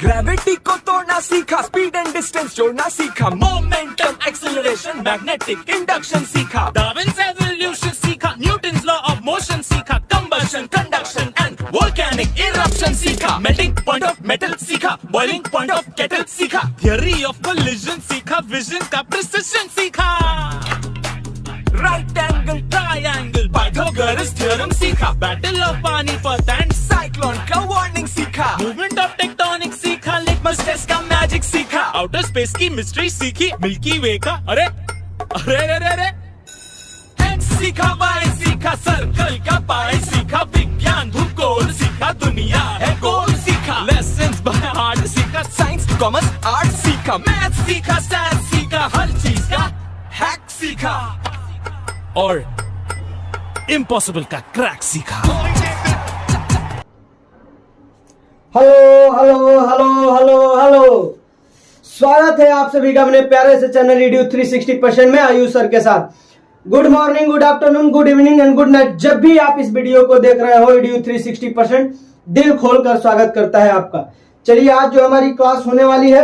Gravity को तोड़ना सीखा, स्पीड एंड डिस्टेंस जोड़ना सीखा, मोमेंटम एक्सेलरेशन मैग्नेटिक इंडक्शन सीखा, डार्विन्स एवोल्यूशन सीखा, न्यूटन्स लॉ ऑफ मोशन सीखा, combustion conduction and volcanic eruption सीखा, मेल्टिंग पॉइंट ऑफ मेटल सीखा, बॉइलिंग पॉइंट ऑफ केटल सीखा, थियरी ऑफ कोलिजन सीखा, विजन का प्रिसिशन सीखा, right angle triangle Pythagoras theorem सीखा, battle of Panipat and cyclone का warning सीखा, मूवमेंट ऑफ टेक्टोनिक सीखा, लिटमस टेस्ट का मैजिक सीखा, आउटर स्पेस की मिस्ट्री सीखी, मिल्की वे का अरे अरे अरे अरे एक्स सीखा, वाई सीखा, सर्कल का पाई सीखा, विज्ञान भूगोल सीखा, दुनिया है गोल सीखा, लेसन्स बाय हार्ट सीखा, साइंस कॉमर्स आर्ट सीखा, मैथ सीखा, साइंस सीखा, हर चीज का हैक सीखा और इम्पॉसिबल का क्रैक सीखा। Hello hello hello hello hello, स्वागत है आप सभी का अपने प्यारे से चैनल रेडियो 360% में आयुष सर के साथ। Good morning, good afternoon, good evening and good night. जब भी आप इस वीडियो को देख रहे हो, रेडियो 360% दिल खोलकर स्वागत करता है आपका। चलिए, आज जो हमारी क्लास होने वाली है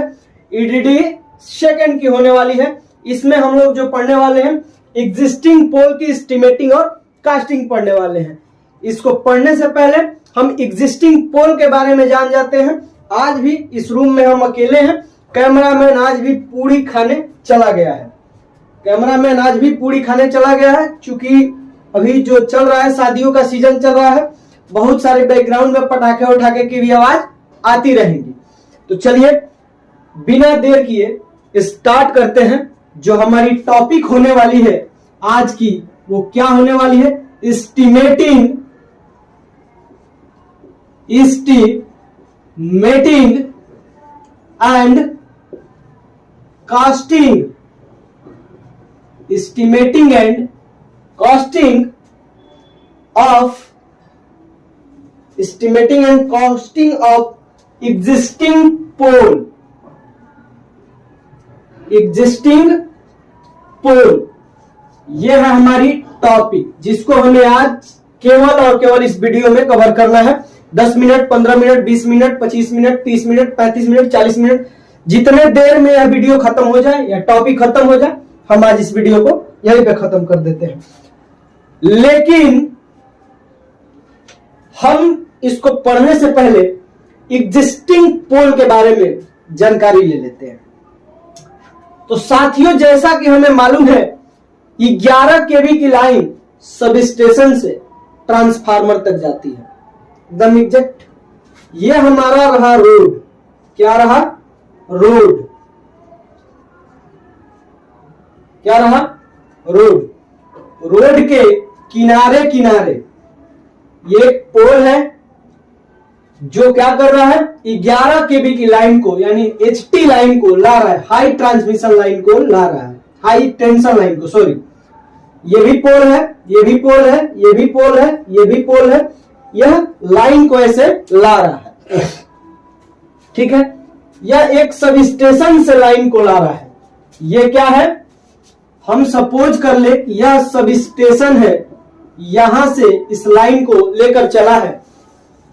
ईडीडी सेकंड की होने वाली है। इसमें हम लोग जो पढ़ने वाले हैं एग्जिस्टिंग पोल की एस्टिमेटिंग और कास्टिंग पढ़ने वाले हैं। इसको पढ़ने से पहले हम एग्जिस्टिंग पोल के बारे में जान जाते हैं। आज भी इस रूम में हम अकेले हैं, कैमरामैन आज भी पूरी खाने चला गया है। कैमरामैन आज भी पूरी खाने चला गया है, क्योंकि अभी जो चल रहा है शादियों का सीजन चल रहा है, बहुत सारे बैकग्राउंड में पटाखे उठाके की भी आवाज आती रहेंगी। तो चलिए बिना देर किए स्टार्ट करते हैं। जो हमारी टॉपिक होने वाली है आज की, वो क्या होने वाली है? Estimating and costing. Estimating and costing of existing pole. यह है हमारी टॉपिक, जिसको हमें आज केवल और केवल इस वीडियो में कवर करना है। 10 minute, 15 minute, 20 minute, 25 minute, 30 minute, 35 minute, 40 minute, जितने देर में यह वीडियो खत्म हो जाए या टॉपिक खत्म हो जाए, हम आज इस वीडियो को यहीं पे खत्म कर देते हैं। लेकिन हम इसको पढ़ने से पहले एग्जिस्टिंग पोल के बारे में जानकारी ले लेते हैं। तो साथियों, जैसा कि हमें मालूम है 11 केवी की लाइन सब स्टेशन से ट्रांसफार्मर तक जाती है, एकदम एग्जैक्ट। ये हमारा रहा रोड। क्या रहा? रोड। क्या रहा? रोड। रोड के किनारे किनारे ये एक पोल है जो क्या कर रहा है? 11 केवी की लाइन को, यानी एचटी लाइन को ला रहा है, हाई ट्रांसमिशन लाइन को ला रहा है, हाई टेंशन लाइन को। सॉरी, ये भी पोल है, ये भी पोल है, ये भी पोल है, ये भी पोल है। यह लाइन को ऐसे ला रहा है, ठीक है। यह एक सब स्टेशन से लाइन को ला रहा है। यह क्या है? हम सपोज कर ले यह सब स्टेशन है, यहां से इस लाइन को लेकर चला है,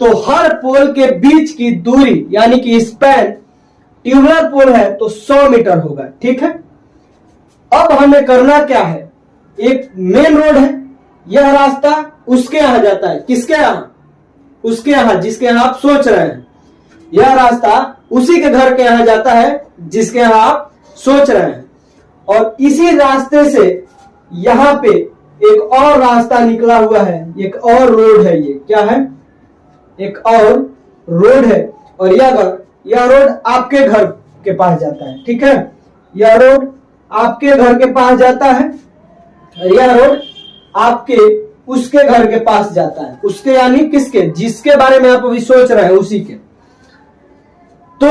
तो हर पोल के बीच की दूरी यानी कि स्पैन, ट्यूबुलर पोल है तो 100 मीटर होगा, ठीक है। अब हमें करना क्या है? एक मेन रोड है, यह रास्ता उसके यहां जाता है। किसके यहां? उसके यहां, जिसके यहां आप सोच रहे हैं। यह रास्ता उसी के घर के यहां जाता है जिसके यहां आप सोच रहे हैं। और इसी रास्ते से यहां पे एक और रास्ता निकला हुआ है, एक और रोड है। ये क्या है? एक और रोड है। और यह रोड आपके घर के पास जाता है, ठीक है। यह रोड आपके घर के पास जाता है, यह रोड आपके उसके घर के पास जाता है। उसके यानी किसके? जिसके बारे में आप अभी सोच रहे हैं, उसी के। तो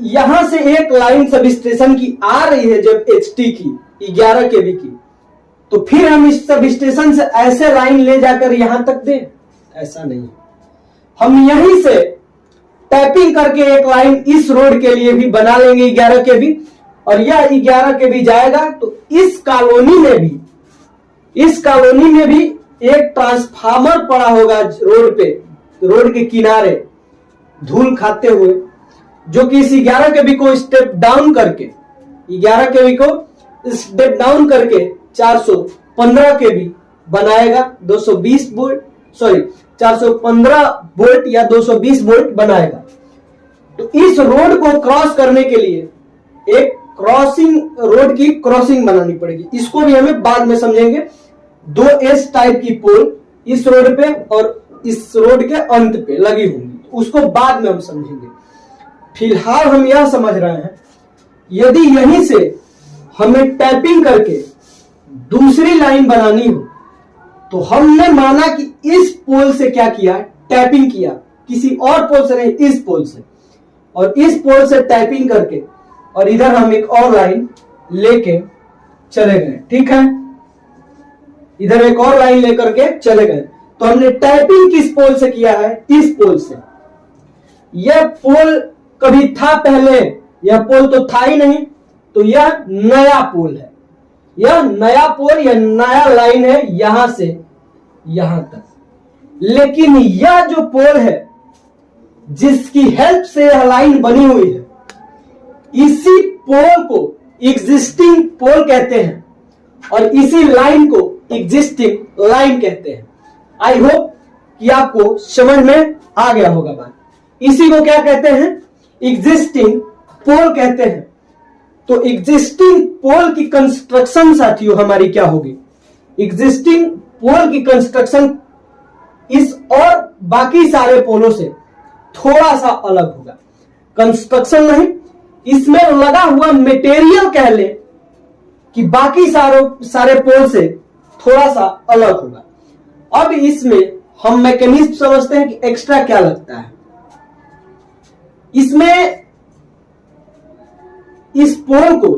यहां से एक लाइन सब स्टेशन की आ रही है जब एचटी की 11 केवी की, तो फिर हम इस सब स्टेशन से ऐसे लाइन ले जाकर यहां तक दें? ऐसा नहीं। हम यहीं से टैपिंग करके एक लाइन इस रोड के लिए भी बना लेंगे 11 केवी, और यह 11 केवी जाएगा तो इस कॉलोनी में भी एक ट्रांसफार्मर पड़ा होगा रोड पे, रोड के किनारे धूल खाते हुए। जो कि इस 11 केवी को स्टेप डाउन करके 11 केवी को स्टेप डाउन करके 415 केवी बनाएगा, 220 वोल्ट, सॉरी 415 वोल्ट या 220 वोल्ट बनाएगा। तो इस रोड को क्रॉस करने के लिए एक क्रॉसिंग, रोड की क्रॉसिंग बनानी पड़ेगी। इसको भी हमें बाद में समझेंगे। 2 एस टाइप की पोल इस रोड पे और इस रोड के अंत पे लगी होंगी, उसको बाद में हम समझेंगे। फिलहाल हम यह समझ रहे हैं, यदि यहीं से हमें टैपिंग करके दूसरी लाइन बनानी हो तो हमने माना कि इस पोल से क्या किया, टैपिंग किया, किसी और पोल से नहीं, इस पोल से, और इस पोल से टैपिंग करके और इधर हम एक और लाइन लेके चले गए। ठीक है, इधर एक और लाइन लेकर के चले गए। तो हमने टैपिंग किस पोल से किया है, इस पोल से। यह पोल कभी था पहले, यह पोल तो था ही नहीं, तो यह नया पोल है, यह नया पोल या नया लाइन है यहां से यहां तक। लेकिन यह जो पोल है जिसकी हेल्प से यह लाइन बनी हुई है, इसी पोल को एग्जिस्टिंग पोल कहते हैं और इसी लाइन को एग्जिस्टिंग लाइन कहते हैं। आई होप कि आपको समझ में आ गया होगा बात। इसी को क्या कहते हैं, एग्जिस्टिंग पोल कहते हैं। तो एग्जिस्टिंग पोल की कंस्ट्रक्शन साथियों हमारी क्या होगी, एग्जिस्टिंग पोल की कंस्ट्रक्शन इस और बाकी सारे पोलों से थोड़ा सा अलग होगा। कंस्ट्रक्शन नहीं, इसमें लगा हुआ मटेरियल कह ले कि बाकी सारे पोल से थोड़ा सा अलग होगा। अब इसमें हम मैकेनिज्म समझते हैं कि एक्स्ट्रा क्या लगता है। इसमें इस पोल को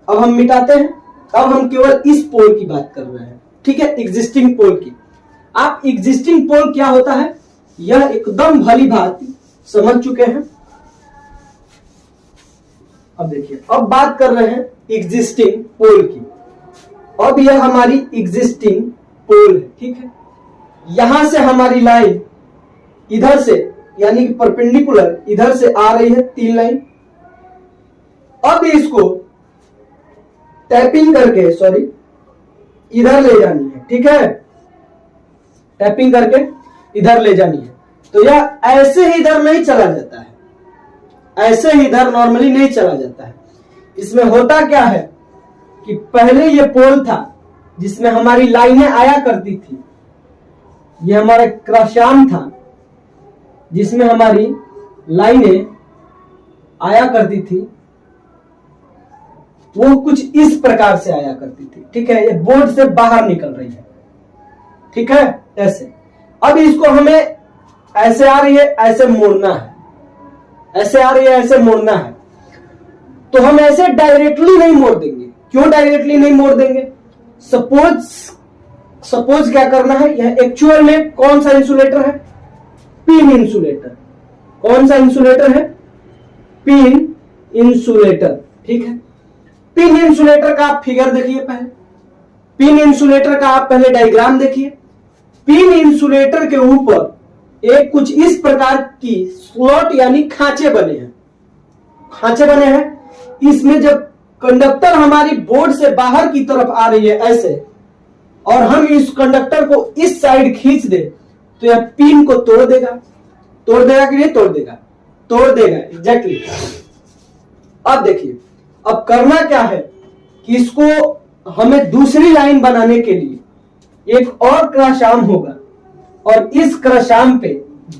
अब हम मिटाते हैं, अब हम केवल इस पोल की बात कर रहे हैं। ठीक है, एग्जिस्टिंग पोल की। आप एग्जिस्टिंग पोल क्या होता है यह एकदम भली भांति समझ चुके हैं। अब देखिए, अब बात कर रहे हैं एग्जिस्टिंग पोल की। अब यह हमारी एग्जिस्टिंग पोल है। ठीक है, यहां से हमारी लाइन इधर से यानी कि परपेंडिकुलर इधर से आ रही है 3 लाइन। अब इसको टैपिंग करके इधर ले जानी है। ठीक है, टैपिंग करके इधर ले जानी है। तो यह ऐसे ही इधर नहीं चला जाता है, ऐसे ही इधर नॉर्मली नहीं चला जाता है। इसमें होता क्या है कि पहले ये पोल था जिसमें हमारी लाइनें आया करती थी, ये हमारा क्रॉसआर्म था जिसमें हमारी लाइनें आया करती थी। वो कुछ इस प्रकार से आया करती थी। ठीक है, ये बोर्ड से बाहर निकल रही है। ठीक है, ऐसे। अब इसको हमें ऐसे आ रही है, ऐसे मोड़ना है, ऐसे आ रही है, ऐसे मोड़ना है। तो हम ऐसे डायरेक्टली नहीं मोड़ देंगे। क्यों डायरेक्टली नहीं मोड़ देंगे, सपोज क्या करना है, यह एक्चुअल में कौन सा इंसुलेटर है, पिन इंसुलेटर। कौन सा इंसुलेटर है, पिन इंसुलेटर। ठीक है, पिन इंसुलेटर का आप फिगर देखिए पहले, पिन इंसुलेटर का आप पहले डायग्राम देखिए। पिन इंसुलेटर के ऊपर एक कुछ इस प्रकार की स्लॉट यानी खांचे बने हैं, खांचे बने हैं। इसमें जब कंडक्टर हमारी बोर्ड से बाहर की तरफ आ रही है ऐसे, और हम इस कंडक्टर को इस साइड खींच दे तो यह पिन को तोड़ देगा। तोड़ देगा कि नहीं तोड़ देगा, तोड़ देगा, एग्जैक्टली। अब देखिए, अब करना क्या है कि इसको हमें दूसरी लाइन बनाने के लिए एक और क्रॉसआर्म होगा और इस क्रॉसआर्म पे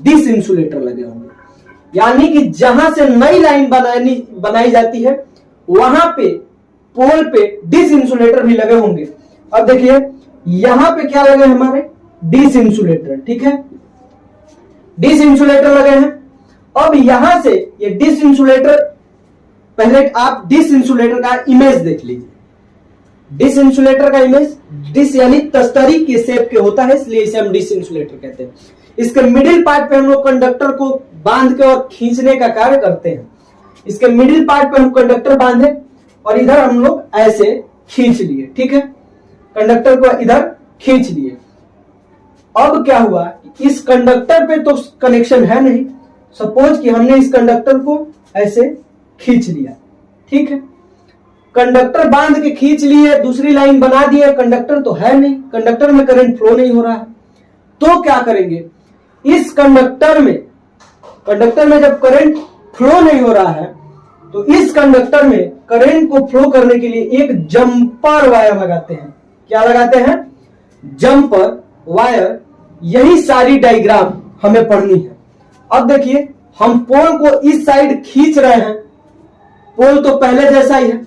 डिस इंसुलेटर लगे होंगे। यानी कि जहां से नई लाइन बनाई जाती है वहां पे पोल पे डिस इंसुलेटर भी लगे होंगे। अब देखिए, यहां पे क्या लगे हमारे, डिस इंसुलेटर। ठीक है, डिस इंसुलेटर लगे हैं। अब यहां से ये डिस इंसुलेटर, पहले आप डिस इंसुलेटर का इमेज देख लीजिए। डिस इंसुलेटर का इमेज, डिस यानी तस्तरी के शेप के होता है, इसलिए इसे हम डिस इंसुलेटर कहते हैं। इसके मिडिल पार्ट पे हम लोग कंडक्टर को बांध के और खींचने का कार्य करते हैं। इसके मिडिल पार्ट पे हम कंडक्टर बांधे और इधर हम लोग ऐसे खींच लिए। ठीक है, कंडक्टर को इधर खींच लिए। अब क्या हुआ, इस कंडक्टर पे तो कनेक्शन है नहीं। सपोज कि हमने इस कंडक्टर को ऐसे खींच लिया, ठीक है। कंडक्टर बांध के खींच लिए, दूसरी लाइन बना दिए, कंडक्टर तो है नहीं, कंडक्टर में करंट फ्लो नहीं हो रहा है, तो क्या करेंगे, इस कंडक्टर में जब करंट फ्लो नहीं हो रहा है तो इस कंडक्टर में करंट को फ्लो करने के लिए एक जंपर वायर लगाते हैं। क्या लगाते हैं, जंपर वायर। यही सारी डायग्राम हमें पढ़नी है। अब देखिए, हम पोल को इस साइड खींच रहे हैं, पोल तो पहले जैसा ही है,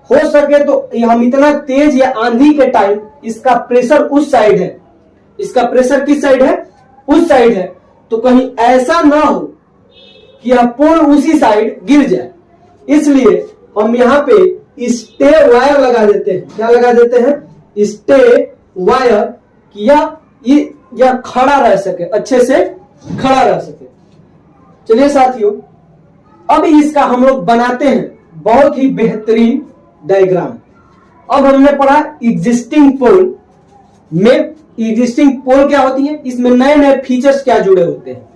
हो सके तो हम इतना तेज या आंधी के टाइम इसका प्रेशर उस साइड है, इसका प्रेशर किस साइड है, उस साइड है, तो कहीं ऐसा ना हो कि यह पोल उसी साइड गिर जाए, इसलिए हम यहां पे स्टे वायर लगा देते हैं। क्या लगा देते हैं, स्टे वायर, कि यह खड़ा रह सके, अच्छे से खड़ा रह सके। चलिए साथियों, अब इसका हम लोग बनाते हैं बहुत ही बेहतरीन डायग्राम। अब हमने पढ़ा एग्जिस्टिंग पोल में, एग्जिस्टिंग पोल क्या होती है, इसमें नए नए फीचर्स क्या जुड़े होते हैं।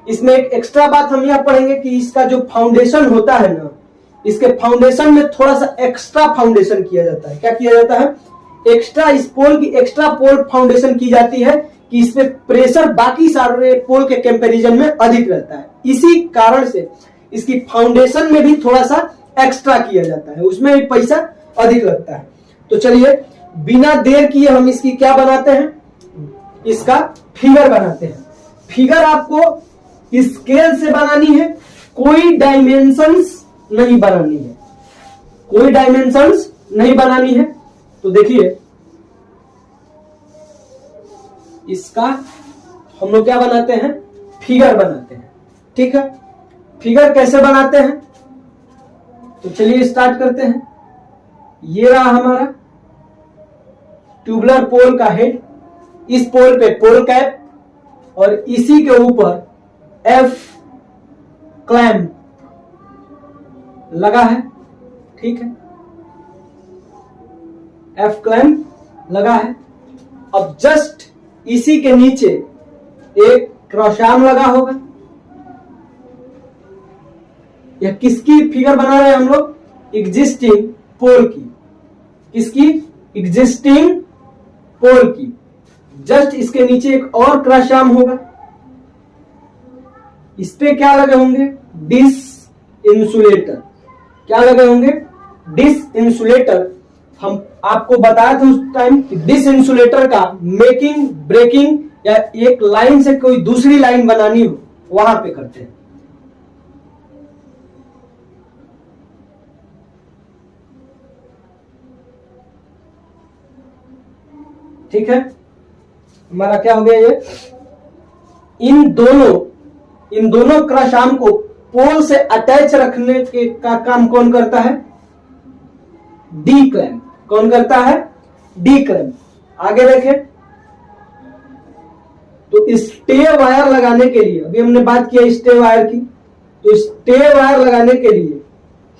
इसमें एक एक्स्ट्रा बात हम यह पढ़ेंगे कि इसका जो फाउंडेशन होता है ना, इसके फाउंडेशन में थोड़ा सा एक्स्ट्रा फाउंडेशन किया जाता है। क्या किया जाता है, एक्स्ट्रा, इस पोल की एक्स्ट्रा पोल फाउंडेशन की जाती है कि इसमें प्रेशर बाकी सारे पोल के कंपैरिजन में अधिक रहता है। इसी कारण से इसकी फाउंडेशन में भी थोड़ा सा एक्स्ट्रा किया जाता है, उसमें भी पैसा अधिक लगता है। तो चलिए बिना देर किए हम इसकी क्या बनाते हैं, इसका फिगर बनाते हैं। फिगर आपको स्केल से बनानी है, कोई डायमेंशंस नहीं बनानी है, कोई डायमेंशंस नहीं बनानी है। तो देखिए, इसका हम लोग क्या बनाते हैं, फिगर बनाते हैं, ठीक है। फिगर कैसे बनाते हैं, तो चलिए स्टार्ट करते हैं। ये रहा हमारा ट्यूबुलर पोल का हेड, इस पोल पे पोल कैप और इसी के ऊपर एफ क्लैंप लगा है, ठीक है, एफ क्लैंप लगा है। अब जस्ट इसी के नीचे एक क्रॉस आर्म लगा होगा। यह किसकी फिगर बना रहे हैं हम लोग, एग्जिस्टिंग पोल की। किसकी, एग्जिस्टिंग पोल की। जस्ट इसके नीचे एक और क्रॉस आर्म होगा, इस पे क्या लगे होंगे, डिस इंसुलेटर। क्या लगे होंगे, डिस इंसुलेटर। हम आपको बताया था उस टाइम डिस इंसुलेटर का मेकिंग, ब्रेकिंग या एक लाइन से कोई दूसरी लाइन बनानी हो वहां पे करते हैं। ठीक है, हमारा क्या हो गया, ये इन दोनों क्रॉस आर्म को पोल से अटैच रखने के का काम कौन करता है, डी क्लैंप। कौन करता है, डी क्लैंप। आगे देखें तो स्टे वायर लगाने के लिए, अभी हमने बात किया स्टे वायर की, तो स्टे वायर लगाने के लिए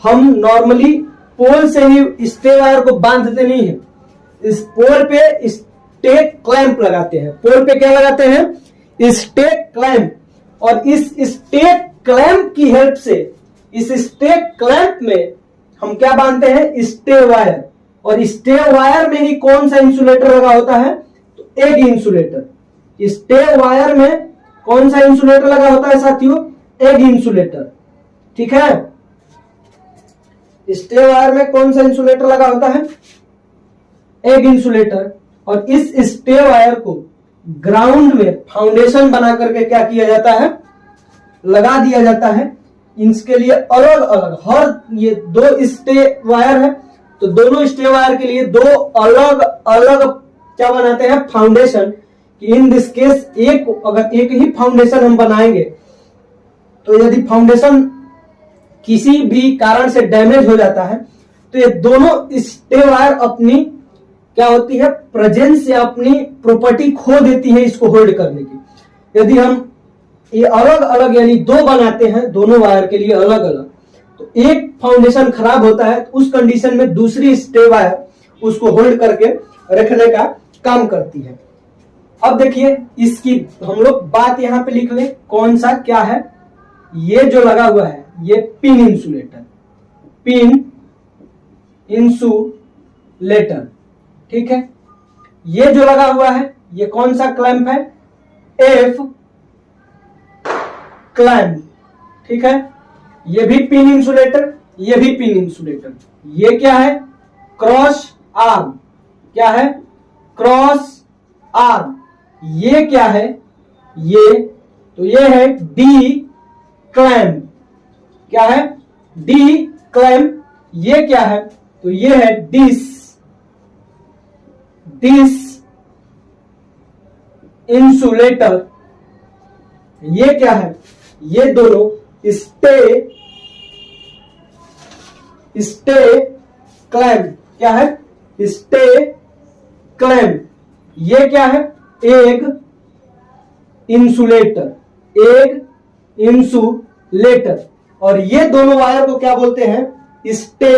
हम नॉर्मली पोल से ही स्टे वायर को बांधते नहीं है, इस पोल पे स्टे क्लैंप लगाते हैं। पोल पे क्या लगाते हैं, स्टे क्लैंप। और इस स्टे क्लैंप की हेल्प से, इस स्टे क्लैंप में हम क्या बांधते हैं, स्टे वायर। और स्टे वायर में ही कौन सा इंसुलेटर लगा होता है, तो एग इंसुलेटर। स्टे वायर में कौन सा इंसुलेटर लगा होता है साथियों, एग इंसुलेटर, ठीक है। स्टे वायर में कौन सा इंसुलेटर लगा होता है, एग इंसुलेटर। और इस स्टे वायर को ग्राउंड में फाउंडेशन बना करके क्या किया जाता है, लगा दिया जाता है। इसके लिए अलग अलग, हर ये दो स्टे वायर है, तो दोनों स्टे वायर के लिए दो अलग अलग क्या बनाते हैं, फाउंडेशन। कि इन दिस केस अगर एक ही फाउंडेशन हम बनाएंगे तो यदि फाउंडेशन किसी भी कारण से डैमेज हो जाता है तो ये दोनों स्टे वायर अपनी क्या होती है, प्रेजेंस या अपनी प्रॉपर्टी खो देती है इसको होल्ड करने की। यदि हम ये अलग अलग यानी दो बनाते हैं दोनों वायर के लिए अलग अलग, तो एक फाउंडेशन खराब होता है तो उस कंडीशन में दूसरी स्टे वायर उसको होल्ड करके रखने का काम करती है। अब देखिए इसकी हम लोग बात यहां पे लिख लें, कौन सा क्या है, ये जो लगा हुआ है ये पिन इंसुलेटर, पिन इंसुलेटर, ठीक है। ये जो लगा हुआ है ये कौन सा क्लैंप है? एफ क्लैंप, ठीक है। ये भी पिन इंसुलेटर, ये भी पिन इंसुलेटर। ये क्या है? क्रॉस आर्म, क्या है? Cross arm. ये क्या है? ये तो ये है डी क्लैंप, क्या है? D clamp. ये क्या है? तो ये है डिस इंसुलेटर। ये क्या है? ये दोनों स्टे क्लैंप, क्या है? Stay clamp. ये क्या है? एक इंसुलेटर, और ये दोनों वायर को क्या बोलते हैं? Stay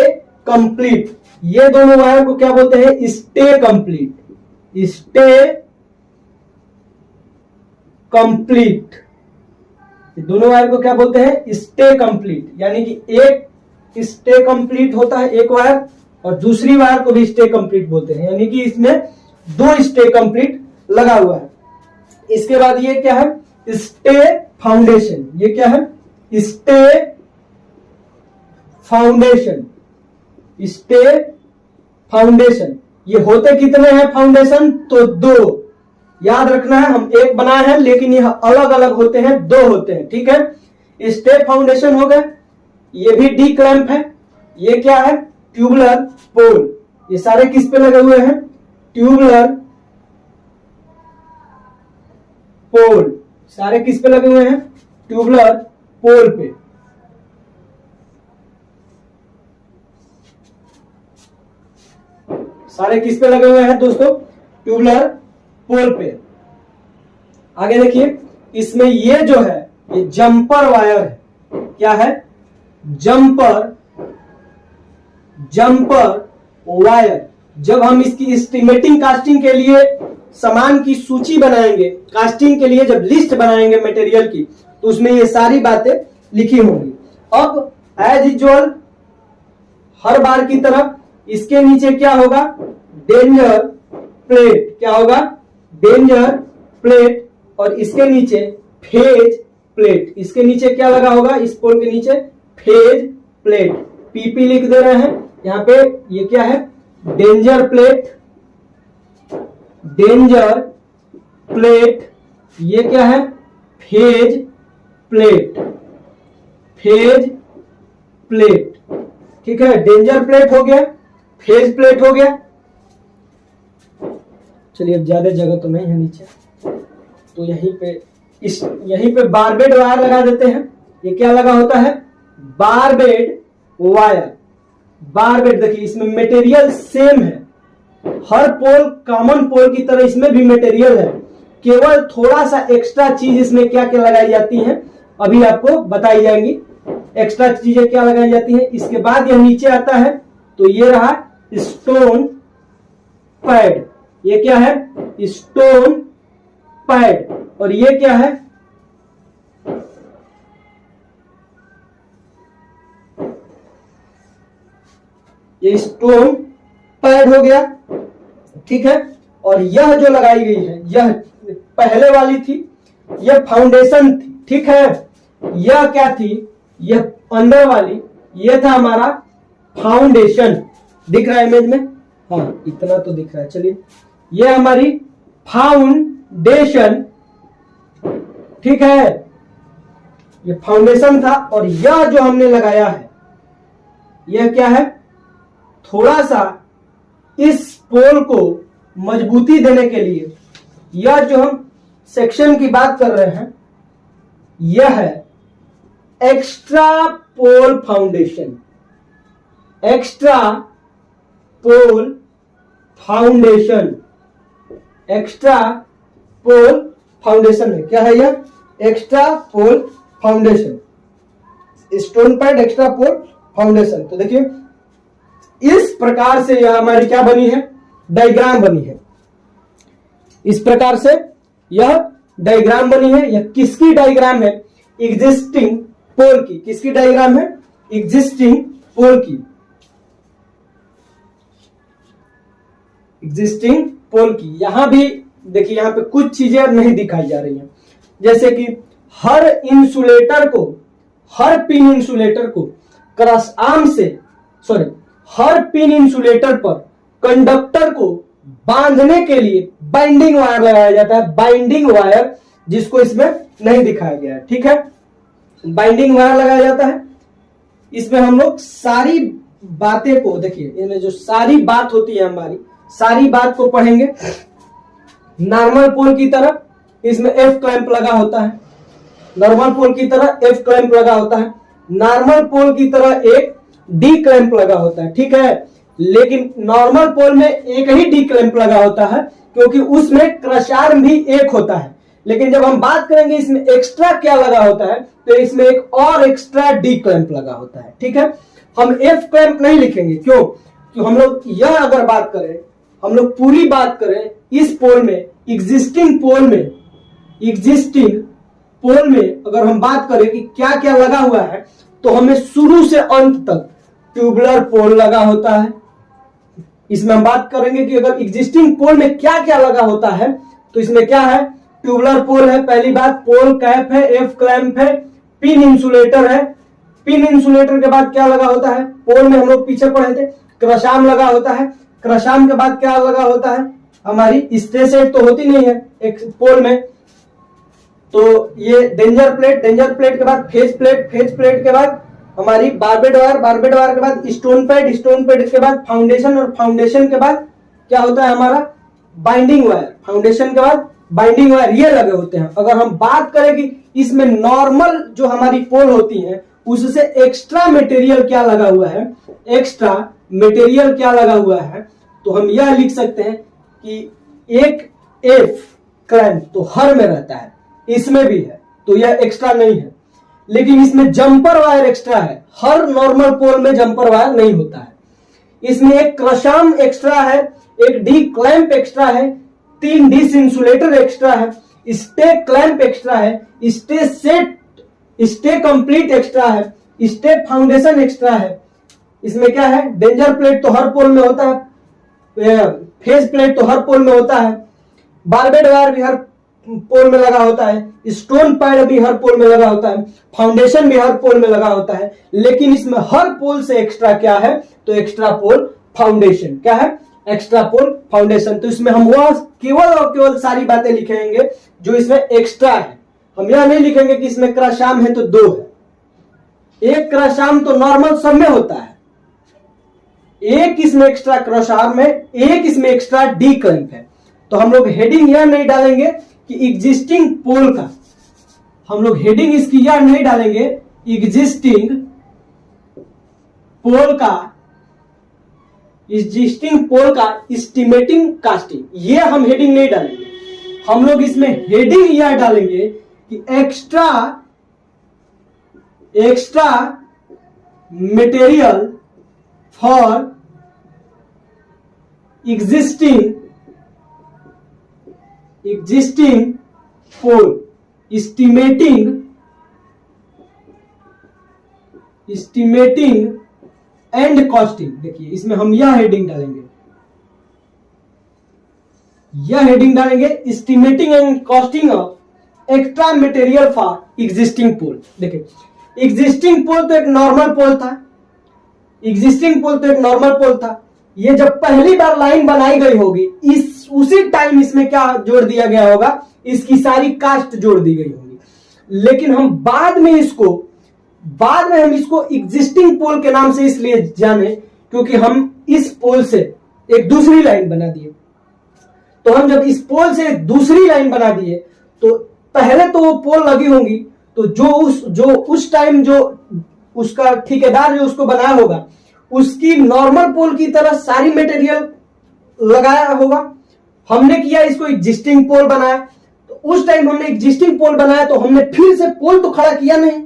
complete. ये दोनों वायर को क्या बोलते हैं? स्टे कंप्लीट, दोनों वायर को क्या बोलते हैं? Stay complete. यानी कि एक स्टे कंप्लीट होता है एक वायर, और दूसरी वायर को भी स्टे कंप्लीट बोलते हैं। यानी कि इसमें दो स्टे कंप्लीट लगा हुआ है। इसके बाद ये क्या है? Stay foundation. ये क्या है? Stay foundation. ये होते कितने हैं फाउंडेशन? तो दो। याद रखना है, हम एक बनाए हैं लेकिन यह अलग अलग होते हैं, दो होते हैं, ठीक है। स्टे फाउंडेशन हो गए। ये भी डी क्लैंप है। ये क्या है? ट्यूबुलर पोल। ये सारे किस पे लगे हुए हैं? ट्यूबुलर पोल। सारे किस पे लगे हुए हैं? ट्यूबुलर पोल पे। सारे किस पे लगे हुए हैं दोस्तों? ट्यूबुलर पोल पे। आगे देखिए, इसमें ये जो है ये जंपर वायर है। क्या है? Jumper wire. जब हम इसकी एस्टिमेटिंग कास्टिंग के लिए सामान की सूची बनाएंगे, कास्टिंग के लिए जब लिस्ट बनाएंगे मटेरियल की, तो उसमें ये सारी बातें लिखी होंगी। अब एज यूजुअल हर बार की तरह इसके नीचे क्या होगा? Danger plate. क्या होगा? Danger plate. और इसके नीचे फेज प्लेट। इसके नीचे क्या लगा होगा? इस पोल के नीचे फेज प्लेट। पीपी लिख दे रहे हैं यहां पे। ये क्या है? Danger plate, danger plate. ये क्या है? फेज प्लेट, ठीक है। डेंजर प्लेट हो गया, फेज प्लेट हो गया। चलिए, अब ज्यादा जगह तो नहीं है नीचे, तो यहीं पे बारबेड वायर लगा देते हैं। ये क्या लगा होता है? Barbed wire. बारबेड देखिए, इसमें मटेरियल सेम है। हर पोल कॉमन पोल की तरह इसमें भी मटेरियल है, केवल थोड़ा सा एक्स्ट्रा चीज इसमें क्या क्या लगाई जाती है अभी आपको बताई जाएंगी। एक्स्ट्रा चीजें क्या लगाई जाती है। इसके बाद यह नीचे आता है, तो ये रहा स्टोन पैड। ये क्या है? Stone pad. और ये क्या है? ये स्टोन पैड हो गया, ठीक है। और यह जो लगाई गई है, यह पहले वाली थी, यह फाउंडेशन थी, ठीक है। यह क्या थी? यह अंदर वाली, यह था हमारा फाउंडेशन। दिख रहा है इमेज में? हाँ, इतना तो दिख रहा है। चलिए, यह हमारी फाउंडेशन, ठीक है। ये फाउंडेशन था। और यह जो हमने लगाया है, यह क्या है? थोड़ा सा इस पोल को मजबूती देने के लिए, यह जो हम सेक्शन की बात कर रहे हैं, यह है एक्स्ट्रा पोल फाउंडेशन। एक्स्ट्रा पोल फाउंडेशन, एक्स्ट्रा पोल फाउंडेशन है। क्या है यह? एक्स्ट्रा पोल फाउंडेशन, स्टोन पैड एक्स्ट्रा पोल फाउंडेशन। तो देखिए, इस प्रकार से यह हमारी क्या बनी है? डायग्राम बनी है। इस प्रकार से यह डायग्राम बनी है। यह किसकी डायग्राम है? एग्जिस्टिंग पोल की, किसकी डायग्राम है? एग्जिस्टिंग पोल की, एग्जिस्टिंग पोल की। यहां भी देखिए, यहां पे कुछ चीजें नहीं दिखाई जा रही हैं, जैसे कि हर इंसुलेटर को, हर पिन इंसुलेटर को क्रॉस आर्म से, सॉरी, हर पिन इंसुलेटर पर कंडक्टर को बांधने के लिए बाइंडिंग वायर लगाया जाता है, बाइंडिंग वायर, जिसको इसमें नहीं दिखाया गया है, ठीक है। बाइंडिंग वायर लगाया जाता है। इसमें हम लोग सारी बातें को देखिए, इनमें जो सारी बात होती है हमारी, सारी बात को पढ़ेंगे। नॉर्मल पोल की तरह इसमें एफ क्लैंप लगा होता है, नॉर्मल पोल की तरह एफ क्लैंप लगा होता है, नॉर्मल पोल की तरह एक डी क्लैंप लगा होता है, ठीक है। लेकिन नॉर्मल पोल में एक ही डी क्लैंप लगा होता है, क्योंकि उसमें क्रश आर्म भी एक होता है। लेकिन जब हम बात करेंगे इसमें एक्स्ट्रा क्या लगा होता है, तो इसमें एक और एक्स्ट्रा डी क्लैंप लगा होता है, ठीक है। हम एफ क्लैंप नहीं लिखेंगे, क्यों? क्योंकि हम लोग यह अगर बात करें, हम लोग पूरी बात करें इस पोल में, एग्जिस्टिंग पोल में, एग्जिस्टिंग पोल में अगर हम बात करें कि क्या क्या लगा हुआ है, तो हमें शुरू से अंत तक ट्यूबुलर पोल लगा होता है। इसमें हम बात करेंगे कि अगर एग्जिस्टिंग पोल में क्या क्या लगा होता है, तो इसमें क्या है? ट्यूबुलर पोल है, पहली बात, पोल कैप है, एफ क्लैंप है, पिन इंसुलेटर है। पिन इंसुलेटर के बाद क्या लगा होता है? पोल में हम लोग पीछे पढ़े थे, क्रश आर्म लगा होता है। क्रश आर्म के बाद क्या लगा होता है? हमारी स्ट्रेस हेड तो होती नहीं है एक पोल में, तो ये डेंजर प्लेट, डेंजर प्लेट के बाद फेज प्लेट, फेज प्लेट के बाद हमारी बारबेड वायर, बारबेड वायर के बाद स्टोन पैड, स्टोन पैड के बाद फाउंडेशन, और फाउंडेशन के बाद क्या होता है हमारा? Binding wire. फाउंडेशन के बाद बाइंडिंग वायर, ये लगे होते हैं। अगर हम बात करें कि इसमें नॉर्मल जो हमारी पोल होती है उससे एक्स्ट्रा मटेरियल क्या लगा हुआ है, एक्स्ट्रा मटेरियल क्या लगा हुआ है, तो हम यह लिख सकते हैं कि एक एफ क्लैंप तो हर में रहता है, इसमें भी है, तो यह एक्स्ट्रा नहीं है। लेकिन इसमें जंपर वायर एक्स्ट्रा है, हर नॉर्मल पोल में जंपर वायर नहीं होता है। इसमें एक क्रश आर्म एक्स्ट्रा है, एक डी क्लैंप एक्स्ट्रा है, 3 डिस इंसुलेटर एक्स्ट्रा है, स्टे क्लैंप एक्स्ट्रा है, stay set, stay complete extra है, स्टे फाउंडेशन एक्स्ट्रा है। इसमें क्या है? डेंजर प्लेट तो हर पोल में होता है, फेज प्लेट तो हर पोल में होता है, बारबेड वायर भी हर पोल में लगा होता है, स्टोन पैड भी हर पोल में लगा होता है, फाउंडेशन भी हर पोल में लगा होता है। लेकिन इसमें हर पोल से एक्स्ट्रा क्या है? तो एक्स्ट्रा पोल फाउंडेशन। क्या है? एक्स्ट्रा पोल फाउंडेशन। तो इसमें हम वह केवल और केवल सारी बातें लिखेंगे जो इसमें एक्स्ट्रा है। हम यह नहीं लिखेंगे कि इसमें क्रश आर्म है तो 2 है। एक क्रश आर्म तो नॉर्मल सब में होता है, एक इसमें एक्स्ट्रा क्रश आर्म है, एक इसमें एक्स्ट्रा डी क्लैंप है। तो हम लोग हेडिंग यह नहीं डालेंगे कि एग्जिस्टिंग पोल का, हम लोग हेडिंग इसकी यह नहीं डालेंगे एग्जिस्टिंग पोल का, एग्जिस्टिंग पोल का एस्टिमेटिंग कास्टिंग, ये हम हेडिंग नहीं डालेंगे। हम लोग इसमें हेडिंग यह डालेंगे कि extra material for existing pole, estimating and costing. देखिए इसमें हम यह हेडिंग डालेंगे, estimating and costing of extra material for existing pole. देखिए एग्जिस्टिंग पोल तो एक नॉर्मल पोल था, ये जब पहली बार लाइन बनाई गई होगी, उसी टाइम इसमें क्या जोड़ दिया गया होगा? इसकी सारी कास्ट जोड़ दी गई होगी। लेकिन हम बाद में हम इसको एग्जिस्टिंग पोल के नाम से इसलिए जाने क्योंकि हम इस पोल से एक दूसरी लाइन बना दिए। तो हम जब इस पोल से एक दूसरी लाइन बना दिए, तो पहले तो वो पोल लगी होंगी, तो जो उस टाइम जो उसका ठेकेदार जो उसको बनाया होगा, उसकी नॉर्मल पोल की तरह सारी मटेरियल लगाया होगा। हमने किया इसको एग्जिस्टिंग पोल बनाया, तो उस टाइम हमने एग्जिस्टिंग पोल बनाया तो हमने फिर से पोल तो खड़ा किया नहीं,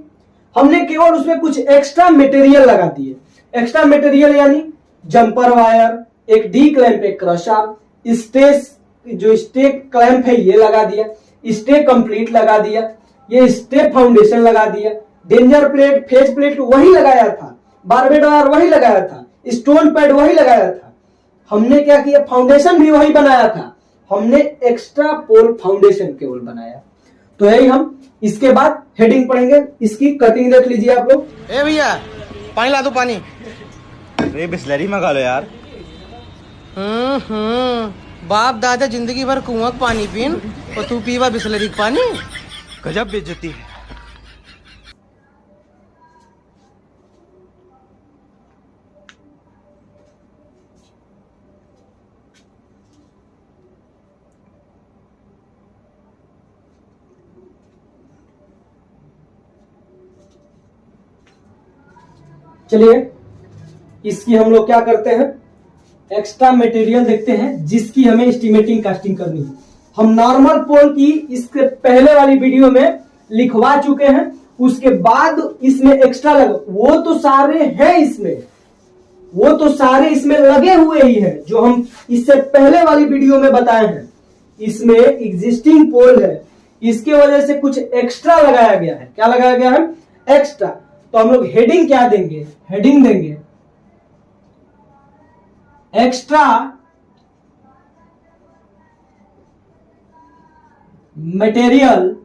हमने केवल उसमें कुछ एक्स्ट्रा मटेरियल लगा दिए। एक्स्ट्रा मटेरियल यानी जंपर वायर, एक डी क्लैंप, एक क्रश आर्म, स्टे क्लैंप है ये लगा दिया, स्टे कंप्लीट लगा दिया, ये स्टे फाउंडेशन लगा दिया, डेंजर प्लेट, फेस प्लेट वही लगाया था, बारबेड वायर वही लगाया था, स्टोन पैड वही लगाया था। हमने क्या किया, फाउंडेशन भी वही बनाया था, हमने एक्स्ट्रा पोल फाउंडेशन केवल बनाया। तो यही हम इसके बाद हेडिंग पढ़ेंगे। इसकी कटिंग देख लीजिए आप लोग। ए भैया पानी ला दो पानी। अरे बिस्लरी मंगा लो यार। बाप दादा जिंदगी भर कुआं का पानी पीन और तू पीवा बिस्लरी का पानी। गजब बेइज्जती है। चलिए इसकी हम लोग क्या करते हैं, एक्स्ट्रा मटेरियल देखते हैं जिसकी हमें एस्टिमेटिंग कास्टिंग करनी है। हम नॉर्मल पोल की इसके पहले वाली वीडियो में लिखवा चुके हैं, उसके बाद इसमें एक्स्ट्रा लगा, वो तो सारे हैं इसमें, वो तो सारे इसमें लगे हुए ही हैं जो हम इससे पहले वाली वीडियो में बताए हैं। इसमें एग्जिस्टिंग पोल है, इसके वजह से कुछ एक्स्ट्रा लगाया गया है। क्या लगाया गया है, एक्स्ट्रा। तो हम लोग हेडिंग क्या देंगे, हेडिंग देंगे extra material,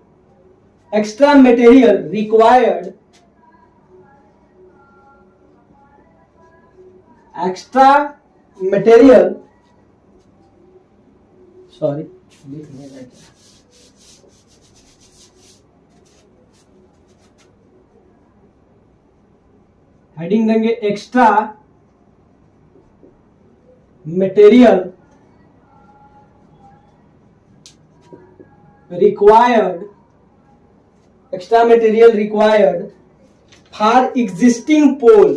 extra material required, extra material, sorry heading देंगे extra material required, extra material required for existing pole,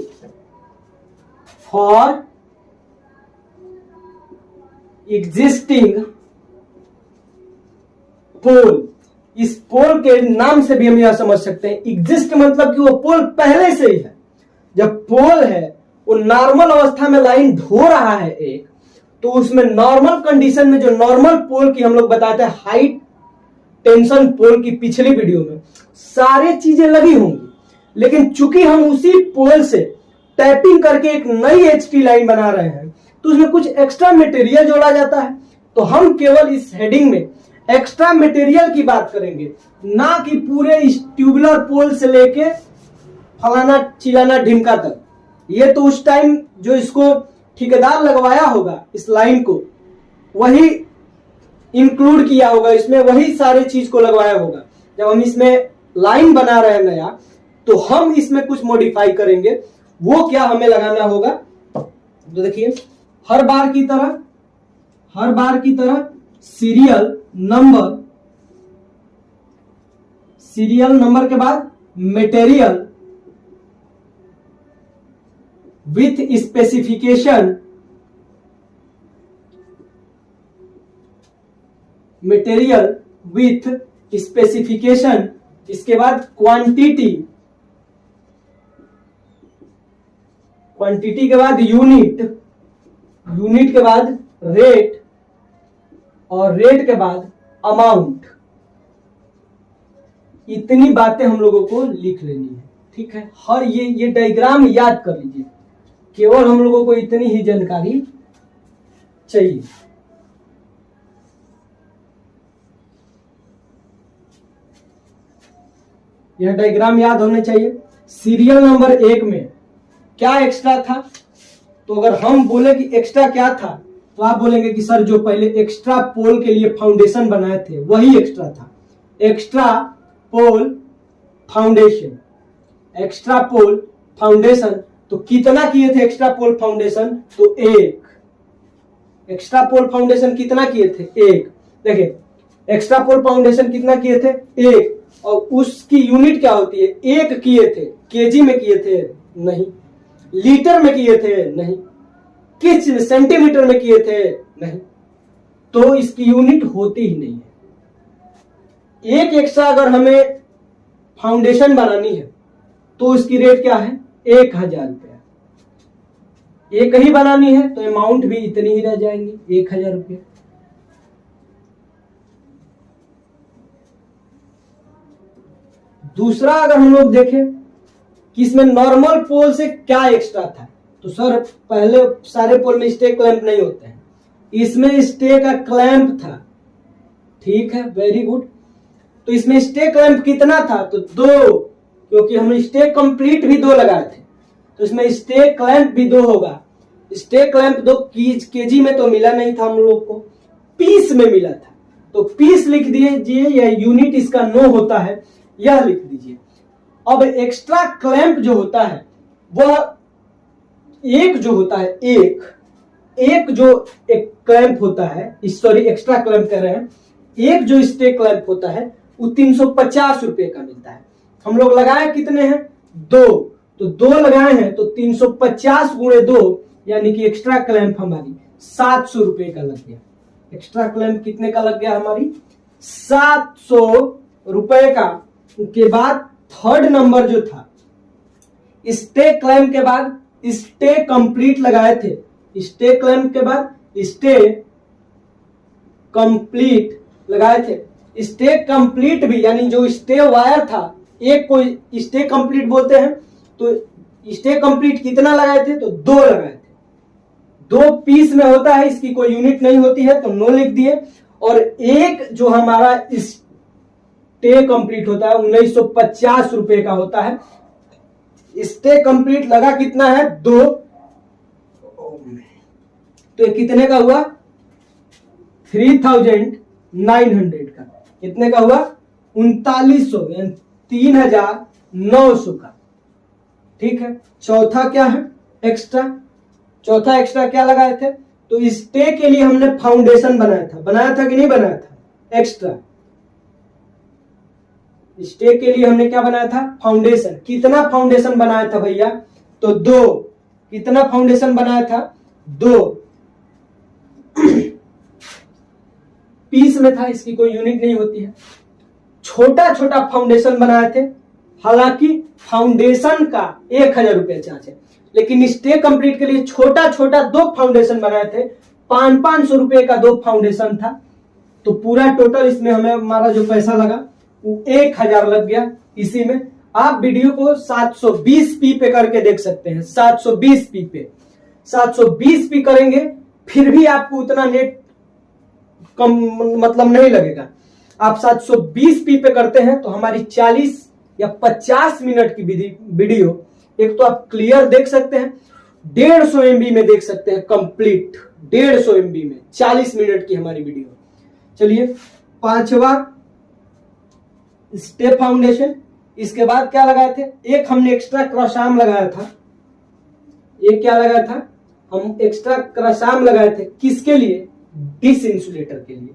for existing pole. इस पोल के नाम से भी हम यह समझ सकते हैं, एग्जिस्ट मतलब कि वो पोल पहले से ही है। जब पोल है वो नॉर्मल अवस्था में लाइन धो रहा है एक, तो उसमें नॉर्मल कंडीशन में जो नॉर्मल पोल की हम लोग बताते हैं हाई टेंशन पोल की पिछली वीडियो में सारी चीजें लगी होंगी, लेकिन चूंकि हम उसी पोल से टैपिंग करके एक नई एचटी लाइन बना रहे हैं तो उसमें कुछ एक्स्ट्रा मटेरियल जोड़ा जाता है। तो हम केवल इस हेडिंग में एक्स्ट्रा मटेरियल की बात करेंगे, ना कि पूरे इस ट्यूबुलर पोल से लेके फलाना चिलाना ढिमका तक। ये तो उस टाइम जो इसको ठेकेदार लगवाया होगा इस लाइन को, वही इंक्लूड किया होगा इसमें, वही सारे चीज को लगवाया होगा। जब हम इसमें लाइन बना रहे हैं नया, तो हम इसमें कुछ मॉडिफाई करेंगे। वो क्या हमें लगाना होगा, तो देखिए हर बार की तरह सीरियल नंबर के बाद material with specification, material with specification, इसके बाद क्वांटिटी के बाद यूनिट के बाद रेट, और रेट के बाद अमाउंट। इतनी बातें हम लोगों को लिख लेनी है, ठीक है। हर ये डायग्राम याद कर लीजिए, केवल हम लोगों को इतनी ही जानकारी चाहिए। यह डायग्राम याद होने चाहिए। सीरियल नंबर 1 में क्या एक्स्ट्रा था, तो अगर हम बोले कि एक्स्ट्रा क्या था, तो आप बोलेंगे कि सर जो पहले एक्स्ट्रा पोल के लिए फाउंडेशन बनाए थे वही एक्स्ट्रा था। एक्स्ट्रा पोल फाउंडेशन, एक्स्ट्रा पोल फाउंडेशन, तो कितना किए थे एक्स्ट्रा पोल फाउंडेशन, तो 1। एक्स्ट्रा पोल फाउंडेशन कितना किए थे, 1। देखिए एक्स्ट्रा पोल फाउंडेशन कितना किए थे, 1, और उसकी यूनिट क्या होती है, 1 किए थे। केजी में किए थे नहीं, लीटर में किए थे नहीं, किस सेंटीमीटर में किए थे नहीं, तो इसकी यूनिट होती ही नहीं है। एक एक्स्ट्रा अगर हमें फाउंडेशन बनानी है तो इसकी रेट क्या है, 1000 रुपया। एक ही बनानी है तो अमाउंट भी इतनी ही रह जाएंगी, 1000 रुपया। दूसरा अगर हम लोग देखें कि इसमें नॉर्मल पोल से क्या एक्स्ट्रा था, तो सर पहले सारे पोल में स्टे क्लैंप नहीं होते हैं, इसमें स्टे का क्लैंप था। ठीक है, वेरी गुड। तो इसमें स्टे क्लैंप कितना था, तो 2, क्योंकि हम स्टे कंप्लीट भी 2 लगाए थे, तो इसमें स्टे क्लैंप भी 2 होगा। स्टे क्लैंप 2 केजी में तो मिला नहीं था हम लोग को, पीस में मिला था, तो पीस लिख दीजिए, या यूनिट इसका 9 होता है, यह लिख दीजिए। अब एक्स्ट्रा क्लैंप जो होता है वह एक जो होता है, एक जो एक क्लैंप होता है, सॉरी एक्स्ट्रा क्लैंप कर रहे हैं, एक जो स्टे क्लैंप होता है वो 350 रुपए का मिलता है। हम लोग लगाए कितने हैं, 2, तो 2 लगाए हैं, तो 350 गुणे 2 यानी कि एक्स्ट्रा क्लैंप हमारी 700 रुपए का लग गया। एक्स्ट्रा क्लैंप कितने का लग गया, हमारी 700 रुपए का। के बाद थर्ड नंबर जो था, स्टे क्लैंप के बाद स्टे कंप्लीट लगाए थे, स्टे क्लैंप के बाद स्टे कंप्लीट लगाए थे। स्टे कंप्लीट भी यानी जो स्टे वायर था, एक को स्टे कंप्लीट बोलते हैं, तो स्टे कंप्लीट कितना लगाए थे, तो 2 लगाए थे। 2 पीस में होता है, इसकी कोई यूनिट नहीं होती है, तो 9 लिख दिए। और एक जो हमारा स्टे कंप्लीट होता है 1950 रुपए का होता है। स्टे कंप्लीट लगा कितना है, 2, तो ये कितने का हुआ, 3900 का। कितने का हुआ, 3900 यानी 3900 का। ठीक है, चौथा क्या है, एक्स्ट्रा। चौथा एक्स्ट्रा क्या लगाए थे, तो स्टे के लिए हमने फाउंडेशन बनाया था कि नहीं बनाया था, एक्स्ट्रा। स्टे के लिए हमने क्या बनाया था, फाउंडेशन। कितना फाउंडेशन बनाया था भैया, तो 2। कितना फाउंडेशन बनाया था, 2 पीस में था, इसकी कोई यूनिट नहीं होती है। छोटा छोटा फाउंडेशन बनाए थे, हालांकि फाउंडेशन का 1000 रुपया चार्ज है, लेकिन स्टे कंप्लीट के लिए छोटा छोटा 2 फाउंडेशन बनाए थे, 500 रुपए का 2 फाउंडेशन था। तो पूरा टोटल इसमें हमें हमारा जो पैसा लगा वो 1000 लग गया। इसी में आप वीडियो को 720 पी पे करके देख सकते हैं, 720 पी पे। 720 पी करेंगे फिर भी आपको उतना नेट कम मतलब नहीं लगेगा। आप 720 पी पे करते हैं तो हमारी 40 या 50 मिनट की वीडियो एक तो आप क्लियर देख सकते हैं, 150 MB में देख सकते हैं कंप्लीट, 150 MB में 40 मिनट की हमारी वीडियो। चलिए, 5वां स्टे फाउंडेशन। इसके बाद क्या लगाए थे, एक हमने एक्स्ट्रा क्रश आर्म लगाया था। ये क्या लगाया था, हम एक्स्ट्रा क्रश आर्म लगाए थे, किसके लिए, डिस इंसुलेटर के लिए।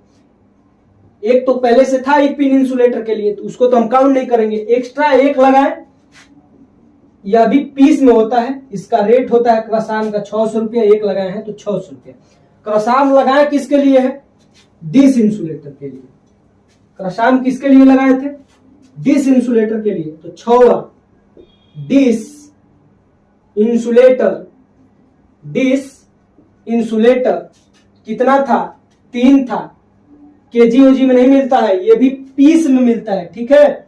एक तो पहले से था एक पिन इंसुलेटर के लिए, तो उसको तो हम काउंट नहीं करेंगे। एक्स्ट्रा एक लगाए, यह भी पीस में होता है, इसका रेट होता है क्रश आर्म का 600 रुपया। एक लगाए हैं तो 600 रुपया। क्रश आर्म लगाए किसके लिए है, डिस इंसुलेटर के लिए। क्रश आर्म किसके लिए लगाए थे, डिस इंसुलेटर के लिए। तो 6वां डिस इंसुलेटर। डिस इंसुलेटर कितना था, 3 था। केजी ओजी में नहीं मिलता है, ये भी पीस में मिलता है। ठीक है,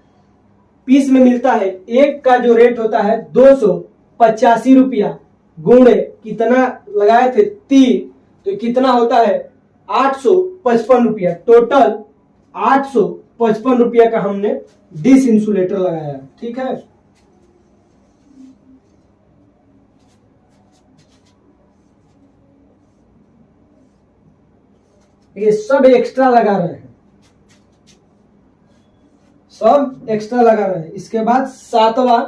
पीस में मिलता है। एक का जो रेट होता है 285 रुपया, गुणे कितना लगाए थे, 3, तो कितना होता है 855 रुपया। टोटल 855 रुपया का हमने डिस इंसुलेटर लगाया। ठीक है, ये सब एक्स्ट्रा लगा रहे हैं, सब एक्स्ट्रा लगा रहे हैं। इसके बाद 7वां,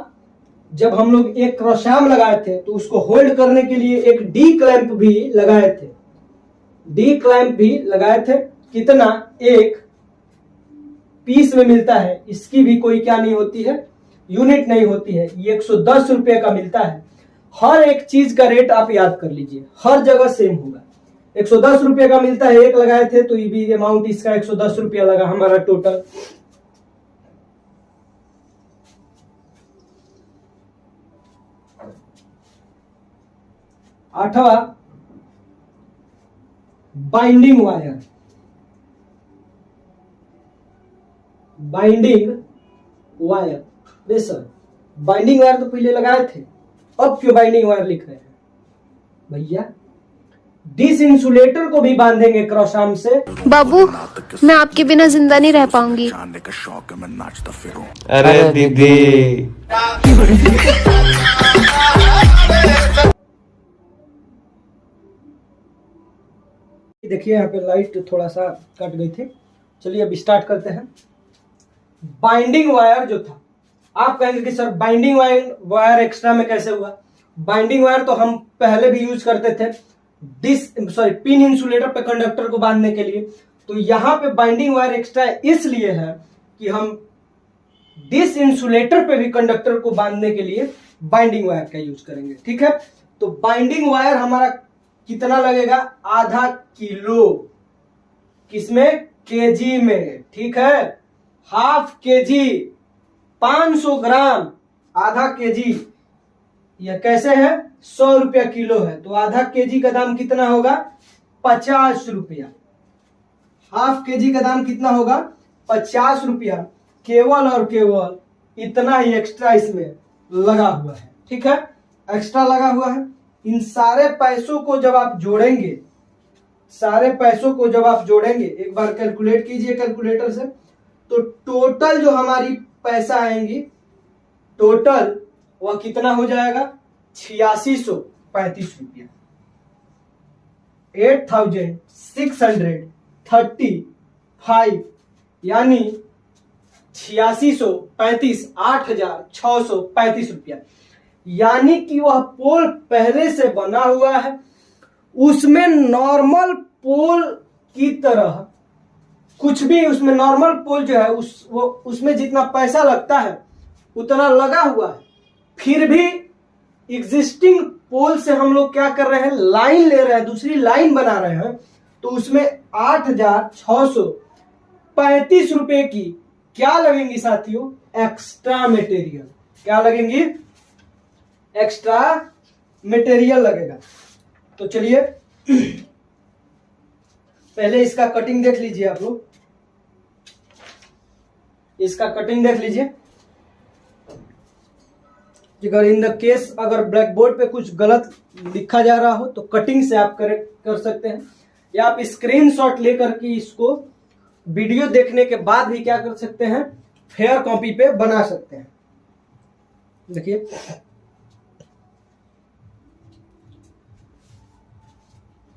जब हम लोग एक क्रश आर्म लगाए थे तो उसको होल्ड करने के लिए एक डी क्लैंप भी लगाए थे। डी क्लैंप भी लगाए थे, कितना, एक पीस में मिलता है, इसकी भी कोई क्या नहीं होती है, यूनिट नहीं होती है। ये 110 रुपये का मिलता है। हर एक चीज का रेट आप याद कर लीजिए, हर जगह सेम होगा। 110 रुपये का मिलता है, एक लगाए थे तो ये भी अमाउंट इसका 110 रुपया लगा हमारा टोटल। आठवां बाइंडिंग वायर। Binding wire. बेसर बाइंडिंग वायर तो पहले लगाए थे, अब क्यों बाइंडिंग वायर लिख रहे हैं भैया? डिस इंसुलेटर को भी बांधेंगे क्रॉस आर्म से। बाबू, मैं आपके बिना जिंदा नहीं रह पाऊंगी। अरे दीदी। देखिए यहाँ पे लाइट थोड़ा सा कट गई थी। चलिए अब स्टार्ट करते हैं। बाइंडिंग वायर जो था, आप कहेंगे कि सर बाइंडिंग वायर एक्स्ट्रा में कैसे हुआ? बाइंडिंग वायर तो हम पहले भी यूज करते थे पिन इंसुलेटर पे कंडक्टर को बांधने के लिए। तो यहाँ पे बाइंडिंग वायर एक्स्ट्रा इसलिए है कि हम डिस इंसुलेटर पे भी कंडक्टर को बांधने के लिए बाइंडिंग वायर का यूज करेंगे। ठीक है, तो बाइंडिंग वायर हमारा कितना लगेगा? आधा किलो। किसमें? केजी में। ठीक है, हाफ केजी 500 ग्राम, आधा केजी। यह कैसे है? 100 रुपया किलो है, तो आधा केजी का दाम कितना होगा? 50 रुपया। हाफ केजी का दाम कितना होगा? 50 रुपया। केवल और केवल इतना ही एक्स्ट्रा इसमें लगा हुआ है। ठीक है, एक्स्ट्रा लगा हुआ है। इन सारे पैसों को जब आप जोड़ेंगे, एक बार कैलकुलेट कीजिए कैलकुलेटर से, तो टोटल जो हमारी पैसा आएंगी, टोटल वह कितना हो जाएगा? 8635 रुपया। 8635, यानी 8635 रुपया। यानी कि वह पोल पहले से बना हुआ है, उसमें नॉर्मल पोल की तरह कुछ भी, उसमें नॉर्मल पोल जो है उसमें जितना पैसा लगता है उतना लगा हुआ है। फिर भी एग्जिस्टिंग पोल से हम लोग क्या कर रहे हैं? लाइन ले रहे हैं, दूसरी लाइन बना रहे हैं, तो उसमें 8635 रुपए की क्या लगेंगी साथियों? Extra material. क्या लगेंगी? एक्स्ट्रा मटेरियल लगेगा। तो चलिए पहले इसका कटिंग देख लीजिए आप लोग, इसका कटिंग देख लीजिए। अगर इन द केस अगर ब्लैक बोर्ड पे कुछ गलत लिखा जा रहा हो तो कटिंग से आप करेक्ट कर सकते हैं, या आप स्क्रीनशॉट लेकर के इसको वीडियो देखने के बाद भी क्या कर सकते हैं? फेयर कॉपी पे बना सकते हैं। देखिए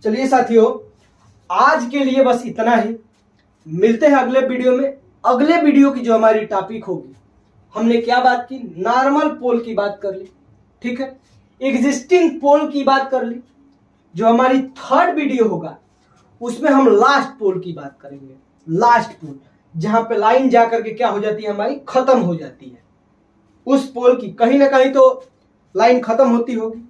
चलिए साथियों, आज के लिए बस इतना ही। मिलते हैं अगले वीडियो में। अगले वीडियो की जो हमारी टॉपिक होगी, हमने क्या बात की? नॉर्मल पोल की बात कर ली। ठीक है, एग्जिस्टिंग पोल की बात कर ली। जो हमारी थर्ड वीडियो होगा उसमें हम लास्ट पोल की बात करेंगे। लास्ट पोल जहां पे लाइन जाकर के क्या हो जाती है? हमारी खत्म हो जाती है। उस पोल की कहीं ना कहीं तो लाइन खत्म होती होगी,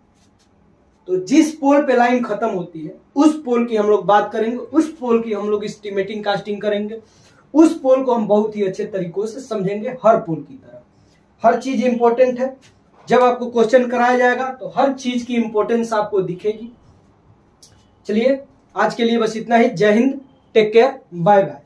तो जिस पोल पे लाइन खत्म होती है उस पोल की हम लोग बात करेंगे, उस पोल की हम लोग एस्टिमेटिंग कास्टिंग करेंगे, उस पोल को हम बहुत ही अच्छे तरीकों से समझेंगे। हर पोल की तरह हर चीज इंपॉर्टेंट है। जब आपको क्वेश्चन कराया जाएगा तो हर चीज की इंपॉर्टेंस आपको दिखेगी। चलिए आज के लिए बस इतना ही। जय हिंद, टेक केयर, बाय बाय।